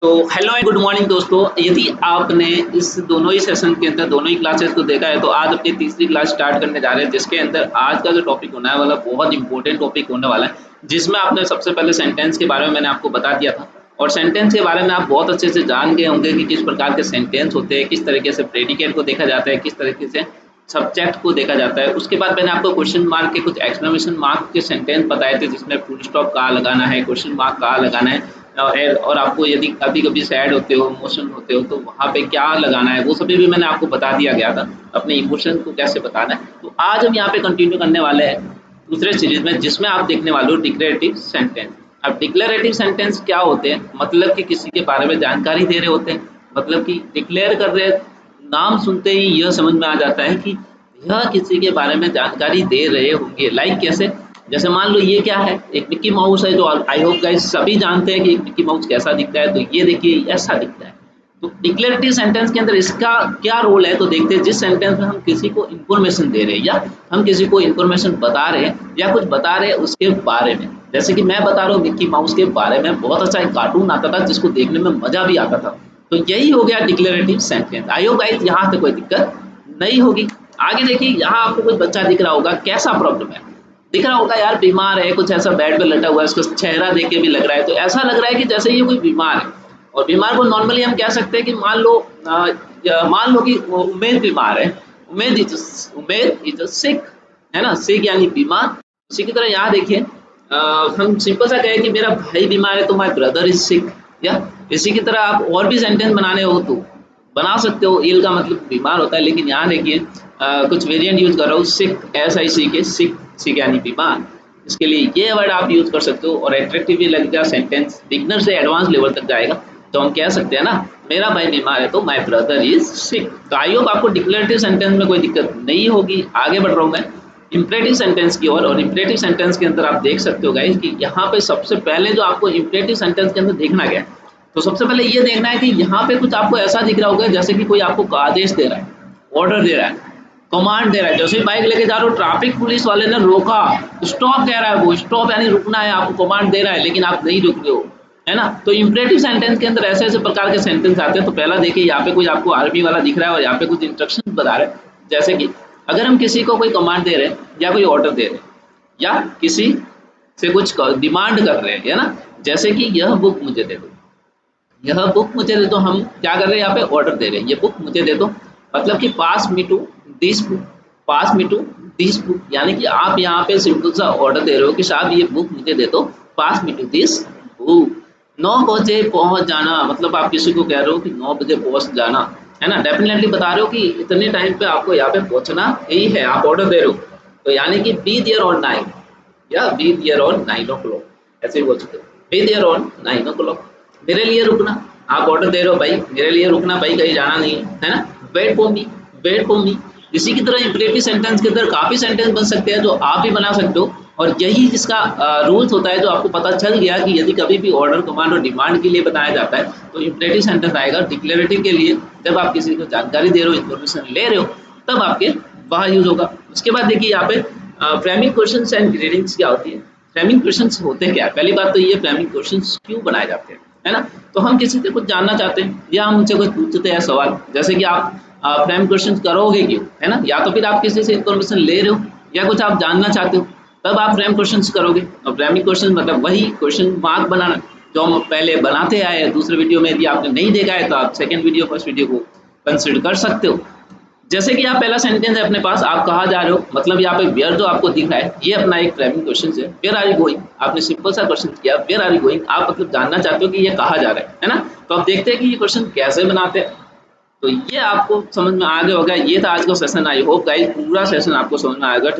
तो hello and good morning दोस्तों। यदि आपने इस दोनों ही सेशन के अंदर दोनों ही क्लासेस को देखा है तो आज अपनी तीसरी क्लास स्टार्ट करने जा रहे हैं, जिसके अंदर आज का जो टॉपिक होने वाला बहुत इंपॉर्टेंट टॉपिक होने वाला है, जिसमें आपने सबसे पहले सेंटेंस के बारे में मैंने आपको बता दिया था। और सेंटेंस के बारे में आप बहुत अच्छे से जान गए होंगे कि किस प्रकार के सेंटेंस होते हैं, किस तरीके से प्रेडिकेट को देखा जाता है, किस तरीके से सब्जेक्ट को देखा जाता है। उसके बाद मैंने आपको क्वेश्चन मार्क के कुछ एक्सक्लेमेशन मार्क के सेंटेंस बताए थे, जिसमें फुल स्टॉप कहाँ लगाना है, क्वेश्चन मार्क कहाँ लगाना है, और आपको यदि कभी कभी सैड होते हो, इमोशन होते हो, तो वहाँ पे क्या लगाना है, वो सभी भी मैंने आपको बता दिया गया था, अपने इमोशन को कैसे बताना है। तो आज हम यहाँ पे कंटिन्यू करने वाले हैं दूसरे सीरीज में, जिसमें आप देखने वाले हो डिक्लेरेटिव सेंटेंस। अब डिक्लेरेटिव सेंटेंस क्या होते हैं, मतलब कि किसी के बारे में जानकारी दे रहे होते हैं, मतलब कि डिक्लेयर कर रहे हैं। नाम सुनते ही यह समझ में आ जाता है कि यह किसी के बारे में जानकारी दे रहे होंगे। लाइक कैसे, जैसे मान लो ये क्या है, एक मिक्की माउस है, जो आई होप गाइस सभी जानते हैं कि एक मिक्की माउस कैसा दिखता है। तो ये देखिए ऐसा दिखता है। तो डिक्लेरेटिव सेंटेंस के अंदर इसका क्या रोल है, तो देखते हैं। जिस सेंटेंस में हम किसी को इन्फॉर्मेशन दे रहे हैं, या हम किसी को इन्फॉर्मेशन बता रहे हैं, या कुछ बता रहे हैं उसके बारे में। जैसे कि मैं बता रहा हूँ मिक्की माउस के बारे में, बहुत अच्छा एक कार्टून आता था जिसको देखने में मजा भी आता था। तो यही हो गया declarative sentence. I hope guys यहाँ से कोई दिक्कत नहीं होगी। आगे देखिए, यहाँ आपको कुछ बच्चा दिख रहा होगा, कैसा प्रॉब्लम है, दिख रहा होगा यार बीमार है, कुछ ऐसा बेड पे लेटा हुआ है, उसका चेहरा देख के भी लग रहा है, तो ऐसा लग रहा है कि जैसे ये कोई बीमार है। और बीमार को नॉर्मली हम कह सकते हैं कि मान लो कि उमेर बीमार है। उमेर इज सिक, है ना, सिक यानी बीमार। उसी की तरह यहाँ देखिए, हम सिंपल सा कहें कि मेरा भाई बीमार है तो माय ब्रदर इज सिक। या इसी की तरह आप और भी सेंटेंस बनाने हो तो बना सकते हो। इल का मतलब बीमार होता है, लेकिन यहाँ देखिए कुछ वेरिएंट यूज कर रहा हूँ, सिक, SIC के सिक, सिक यानी बीमार। इसके लिए ये वर्ड आप यूज कर सकते हो, और अट्रैक्टिव भी लगेगा। सेंटेंस बिगनर से एडवांस लेवल तक जाएगा। तो हम कह सकते हैं ना, मेरा भाई बीमार है तो माय ब्रदर इज सिक। तो आई होप आपको डिक्लेरेटिव सेंटेंस में कोई दिक्कत नहीं होगी। आगे बढ़ रहा हूँ मैं इंपरेटिव सेंटेंस की ओर। और इंपरेटिव सेंटेंस के अंदर आप देख सकते हो गाइस कि यहाँ पे सबसे पहले जो आपको इंपरेटिव सेंटेंस के अंदर देखना क्या है, तो सबसे पहले ये देखना है कि यहाँ पे कुछ आपको ऐसा दिख रहा होगा जैसे कि कोई आपको आदेश दे रहा है, ऑर्डर दे रहा है, कमांड दे रहा है। जैसे बाइक लेके जा रहे हो, ट्रैफिक पुलिस वाले ने रोका, स्टॉप कह रहा है, वो स्टॉप यानी रुकना है, आपको कमांड दे रहा है लेकिन आप नहीं रुक रहे हो, है ना। तो इंपरेटिव सेंटेंस के अंदर ऐसे ऐसे प्रकार के सेंटेंस आते हैं। तो पहला देखिए, यहाँ पे कोई आपको आर्मी वाला दिख रहा है और यहाँ पे कुछ इंस्ट्रक्शन बता रहे हैं। जैसे कि अगर हम किसी को कोई कमांड दे रहे हैं या कोई ऑर्डर दे रहे हैं या किसी से कुछ डिमांड कर रहे हैं, है ना, जैसे कि यह बुक मुझे दे दो, यह बुक मुझे दे दो। हम क्या कर रहे हैं, यहाँ पे ऑर्डर दे रहे हैं, ये बुक मुझे दे दो, मतलब कि pass me to this book, pass me to this book, यानी कि आप यहाँ पे सिंपल सा ऑर्डर दे रहे हो कि साहब ये बुक मुझे दे दो, पास मी टू दिस बुक। 9 बजे पहुंच जाना, मतलब आप किसी को कह रहे हो कि 9 बजे पहुंच जाना, है ना, डेफिनेटली बता रहे हो कि इतने टाइम पे आपको यहाँ पे पहुंचना ही है, आप ऑर्डर दे रहे हो। तो यानी कि बी देयर ऑन 9, या बी देयर ऑन 9 o'clock, ऐसे ही बोल सकते हो, बी देयर ऑन 9 o'clock, मेरे लिए रुकना। आप ऑर्डर दे रहे हो, भाई मेरे लिए रुकना, भाई कहीं जाना नहीं है ना, wait for me, wait for me. इसी की तरह इंपरेटिव सेंटेंस के अंदर काफी सेंटेंस बन सकते हैं जो आप भी बना सकते हो। और यही इसका रूल्स होता है, जो आपको पता चल गया कि यदि कभी भी ऑर्डर, कमांड और डिमांड के लिए बनाया जाता है तो इंपरेटिव सेंटेंस आएगा। डिक्लेरेटिव के लिए जब आप किसी को जानकारी दे रहे हो, इन्फॉर्मेशन ले रहे हो, तब आपके वहाँ यूज होगा। उसके बाद देखिए यहाँ पे फ्रेमिंग क्वेश्चंस एंड ग्रीडिंग्स क्या होती है। फ्रेमिंग क्वेश्चंस होते क्या है, पहली बात तो ये फ्रेमिंग क्वेश्चंस क्यों बनाए जाते हैं, है ना। तो हम किसी से कुछ जानना चाहते हैं या हम उनसे कुछ पूछते हैं सवाल, जैसे कि आप फ्रेम क्वेश्चन करोगे क्यों, है ना, या तो फिर आप किसी से इन्फॉर्मेशन ले रहे हो या कुछ आप जानना चाहते हो, तब आप फ्रेम क्वेश्चन करोगे। और फ्रेमिंग क्वेश्चन मतलब वही क्वेश्चन मार्क बनाना जो हम पहले बनाते आए हैं दूसरे वीडियो में। यदि आपने नहीं देखा है तो आप सेकंड वीडियो, फर्स्ट वीडियो को कंसिडर कर सकते हो। जैसे कि आप पहला सेंटेंस है अपने पास, आप कहाँ जा रहे हो, मतलब यहाँ पे वेयर जो आपको दिख रहा है ये अपना एक फ्रेमिंग क्वेश्चन है। वेयर आर यू गोइंग, आपने सिंपल सा क्वेश्चन किया, वेयर आर यू गोइंग, आप मतलब जानना चाहते हो कि ये कहाँ जा रहा है ना। तो आप देखते हैं कि ये क्वेश्चन कैसे बनाते हैं। तो ये आपको समझ में आ गया होगा। ये था आज का सेशन। आई होप गाइस पूरा सेशन आपको समझ में आएगा।